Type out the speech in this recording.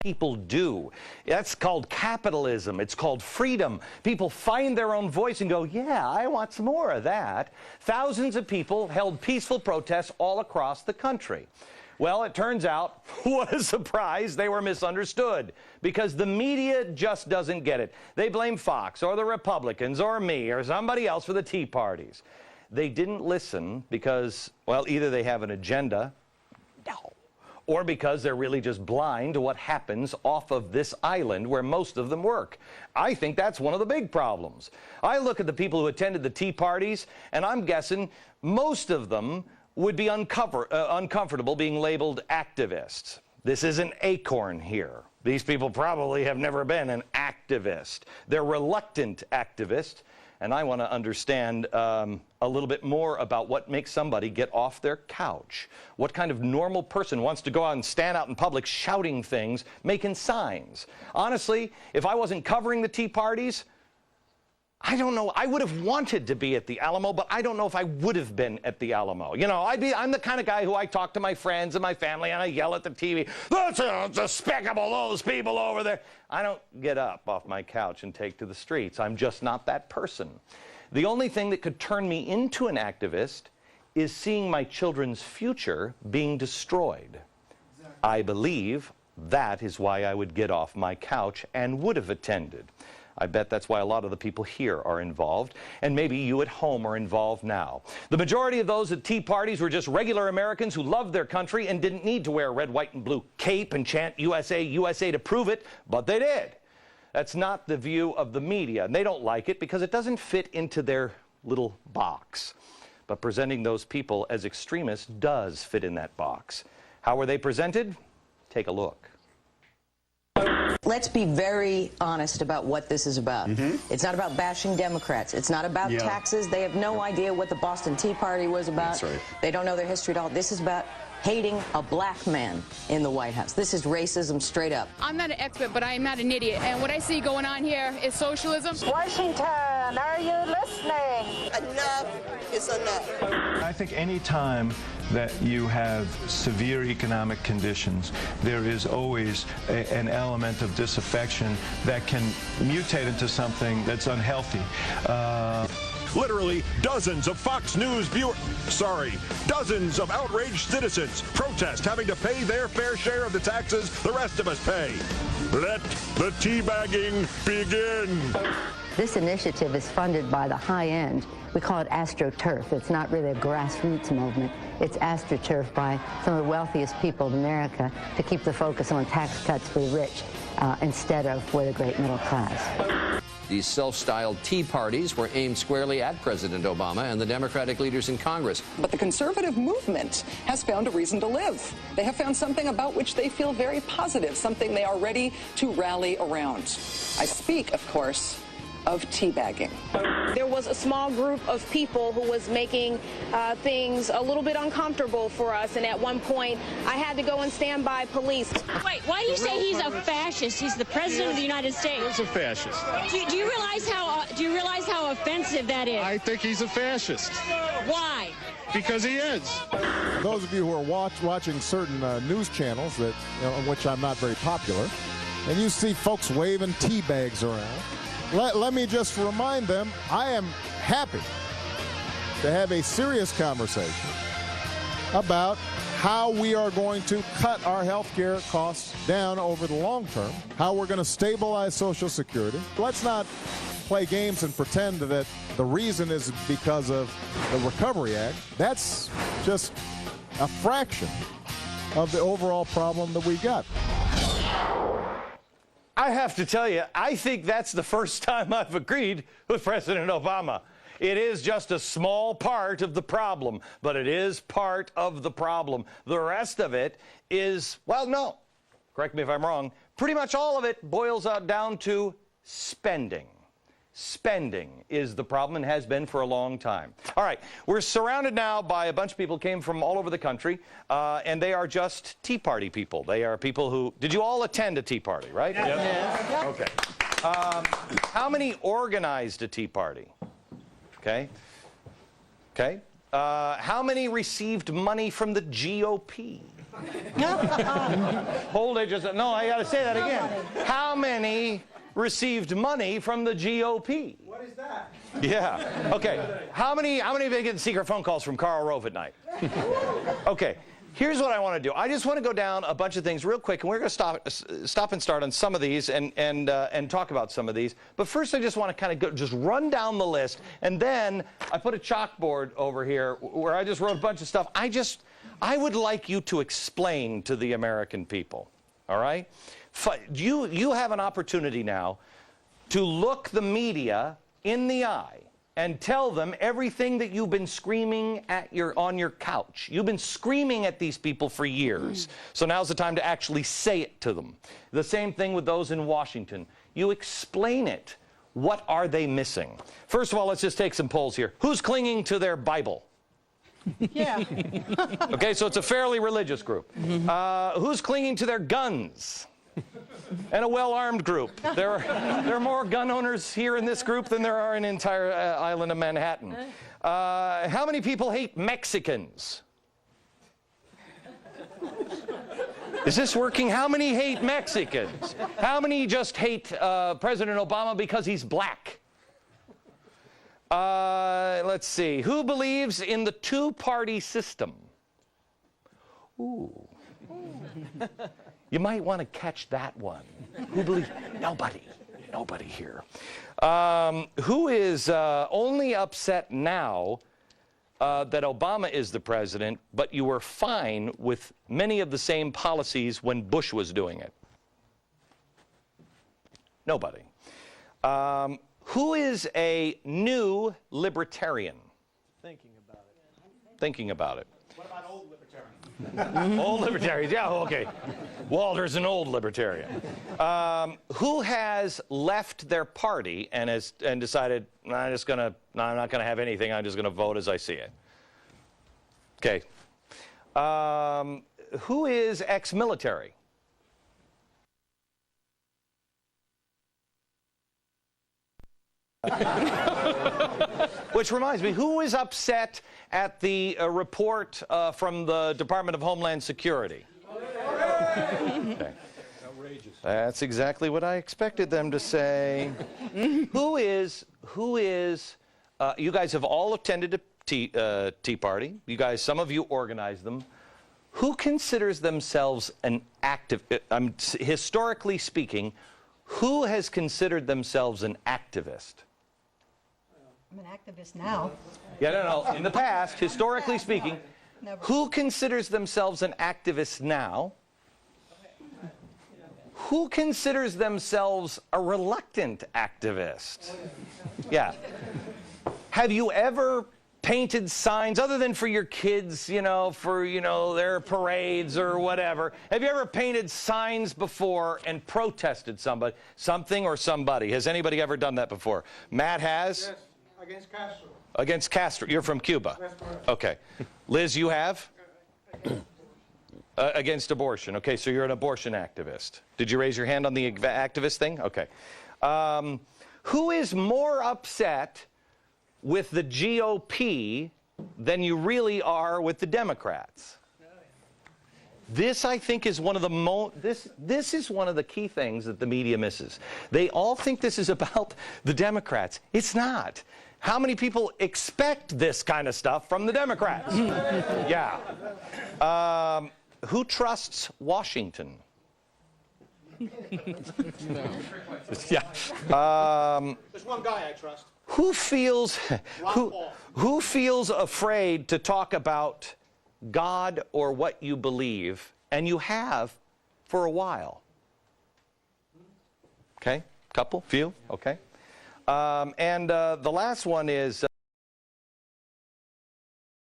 people do. That's called capitalism. It's called freedom. People find their own voice and go, yeah, I want some more of that. Thousands of people held peaceful protests all across the country. Well, it turns out, what a surprise, they were misunderstood because the media just doesn't get it. They blame Fox or the Republicans or me or somebody else for the Tea Parties. They didn't listen because, well, either they have an agenda, or because they're really just blind to what happens off of this island where most of them work. I think that's one of the big problems. I look at the people who attended the Tea Parties, and I'm guessing most of them would be uncomfortable being labeled activists. This is an acorn here. These people probably have never been an activist. They're reluctant activists, and I want to understand a little bit more about what makes somebody get off their couch. What kind of normal person wants to go out and stand out in public shouting things, making signs? Honestly, if I wasn't covering the Tea Parties, I don't know. I would have wanted to be at the Alamo, but I don't know if I would have been at the Alamo. You know, I'm the kind of guy who I talk to my friends and my family and I yell at the TV, that's despicable, those people over there. I don't get up off my couch and take to the streets. I'm just not that person. The only thing that could turn me into an activist is seeing my children's future being destroyed. Exactly. I believe that is why I would get off my couch and would have attended. I bet that's why a lot of the people here are involved, and maybe you at home are involved now. The majority of those at Tea Parties were just regular Americans who loved their country and didn't need to wear a red, white, and blue cape and chant USA, USA to prove it, but they did. That's not the view of the media, and they don't like it because it doesn't fit into their little box. But presenting those people as extremists does fit in that box. How were they presented? Take a look. Let's be very honest about what this is about. It's not about bashing Democrats. It's not about taxes. They have no idea what the Boston Tea Party was about. That's right. They don't know their history at all. This is about hating a black man in the White House. This is racism straight up. I'm not an expert, but I am not an idiot. And what I see going on here is socialism. Washington, are you listening? Enough is enough. I think any time that you have severe economic conditions, there is always an element of disaffection that can mutate into something that's unhealthy. Literally dozens of Fox News dozens of outraged citizens protest having to pay their fair share of the taxes the rest of us pay. Let the teabagging begin. This initiative is funded by the high end. We call it AstroTurf. It's not really a grassroots movement. It's AstroTurf by some of the wealthiest people in America to keep the focus on tax cuts for the rich instead of for the great middle class. These self-styled Tea Parties were aimed squarely at President Obama and the Democratic leaders in Congress. But the conservative movement has found a reason to live. They have found something about which they feel very positive, something they are ready to rally around. I speak, of course, of teabagging. There was a small group of people who was making things a little bit uncomfortable for us, and at one point I had to go and stand by police. Wait, why do you say he's a fascist? He's the president of the United States. He's a fascist. Do you realize how offensive that is? I think he's a fascist. Why? Because he is. Those of you who are watching certain news channels that, on which I'm not very popular, and you see folks waving tea bags around, let me just remind them, I am happy to have a serious conversation about how we are going to cut our health care costs down over the long term, how we're going to stabilize Social Security. Let's not play games and pretend that the reason is because of the Recovery Act. That's just a fraction of the overall problem that we got. I have to tell you, I think that's the first time I've agreed with President Obama. It is just a small part of the problem, but it is part of the problem. The rest of it is, well, no, correct me if I'm wrong, pretty much all of it boils down to spending. Spending is the problem and has been for a long time. All right, we're surrounded now by a bunch of people who came from all over the country, and they are just Tea Party people. They are people who, did you all attend a Tea Party, right? Yes. Okay. How many organized a Tea Party? Okay. Okay. How many received money from the GOP? Hold it just, no, I got to say that again. How many received money from the GOP? What is that? Yeah. Okay. How many of you get secret phone calls from Karl Rove at night? Okay. Here's what I want to do. I just want to go down a bunch of things real quick, and we're going to stop and start on some of these and talk about some of these. But first, I just want to kind of just run down the list, and then I put a chalkboard over here where I just wrote a bunch of stuff. I would like you to explain to the American people. All right? You have an opportunity now to look the media in the eye and tell them everything that you've been screaming at on your couch. You've been screaming at these people for years. So now's the time to actually say it to them. The same thing with those in Washington. You explain it. What are they missing? First of all, let's just take some polls here. Who's clinging to their Bible? Yeah. Okay, so it's a fairly religious group. Who's clinging to their guns? And a well-armed group. There are more gun owners here in this group than there are in the entire island of Manhattan. How many people hate Mexicans? Is this working? How many hate Mexicans? How many just hate President Obama because he's black? Let's see. Who believes in the two-party system? Ooh. You might want to catch that one. Who believes? Nobody. Nobody here. Who is only upset now that Obama is the president, but you were fine with many of the same policies when Bush was doing it? Nobody. Who is a new libertarian? Thinking about it. Thinking about it. What about old libertarians? Old libertarians, yeah, okay. Walter's an old libertarian. Who has left their party and decided, I'm not gonna have anything, I'm just gonna vote as I see it? Okay. Who is ex-military? Which reminds me, who is upset at the report from the Department of Homeland Security? Okay. Outrageous. That's exactly what I expected them to say. Who is, you guys have all attended a Tea Party. You guys, some of you organized them. Who considers themselves an historically speaking, who has considered themselves an activist? I'm an activist now. Yeah, no. In the past, historically speaking, who considers themselves an activist now? Who considers themselves a reluctant activist? Yeah. Have you ever painted signs, other than for your kids, for, their parades or whatever? Have you ever painted signs before and protested something or somebody? Has anybody ever done that before? Matt has? Yes, against Castro. Against Castro. You're from Cuba? That's correct. Okay. Liz, you have? Against abortion. Okay, so you're an abortion activist. Did you raise your hand on the activist thing? Okay. Who is more upset with the GOP than you really are with the Democrats? This, I think, is one of the this is one of the key things that the media misses. They all think this is about the Democrats. It's not. How many people expect this kind of stuff from the Democrats? Yeah. Who trusts Washington? Yeah. There's one guy I trust. Who feels afraid to talk about God or what you believe, and you have for a while? Okay, couple, few, okay. And the last one is